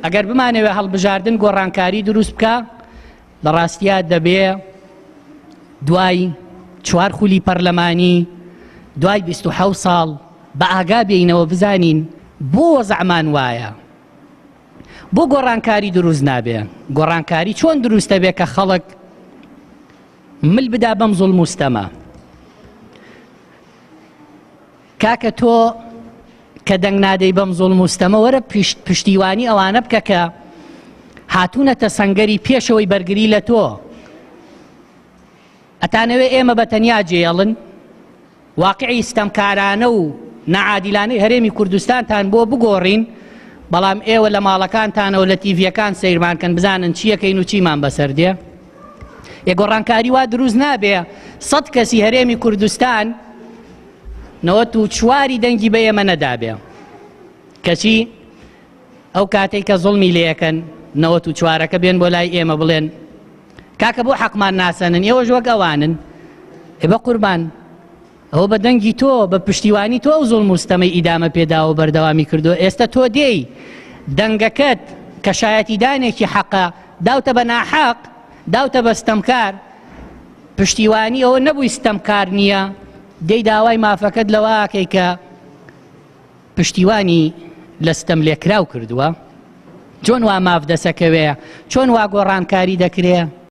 ئەگەر بمانەوێ هەڵبژاردن گۆڕانکاری دروست بکە لە ڕاستیە دەبێ دوای 4 خولی پەرلەمانی دوای 27 ساڵ بە ئاگا بێینەوە بزانین بۆ زەعمان وایە بۆ گۆڕانکاری دروست نابێ گۆڕانکاری چۆن دروستە بێ کە خەڵک مل بدا بەم زوڵم و ستەمە کاکە تۆ کە دەنگ نادەی بەم زوڵم و ستەمە وەرە پشتیوانی ئەوانە بکە کە هاتوونەتە سەنگەری پێشەوەی بەرگری لە تۆ ئەتانەوێ ئێمە بەتەنیا جێڵن واقعی ستەمکارانە و نەعادیلانەی هەرێمی کوردستانتان بۆ بگۆڕین بەڵام ئێوە لە ماڵەکانتانەوە لە تیڤیەکان سەیرمانکەن بزانن چیەکەین و چیمان بەسەر دێ گۆڕانکاری وا دروست نابێ 100 کەسی هەرێمی کوردستان 94 دەنگی بە ئێمە نەدابێ کەچی ئەو کاتێک کە زوڵمی لێەکەن 94ەکە بێن بۆ لای ئێمە بڵێن کاکە بۆ حەقمان ناسەنن ئێوەش وەک ئەوانن بە قوربان ئەوە بە دەنگی تۆ بە پشتیوانی تۆ زوڵم و ستەمەی ئیدامە پێداوە بەردەوامی کردو ئێستا تۆ دێی دەنگەکەت کە شایەتیدانێکی حەقە داوتە بە ناحەق داوتە بە ستەمکار پشتیوانی ئەوە نەبووی ستەمکار نییە دەی داوای مافەکەت لەوەکەی کە پشتیوانی لە ستەم لێکراو کردووە چۆن وا ماف دەسەکەوێ چۆن وا گۆڕانکاری دەکرێ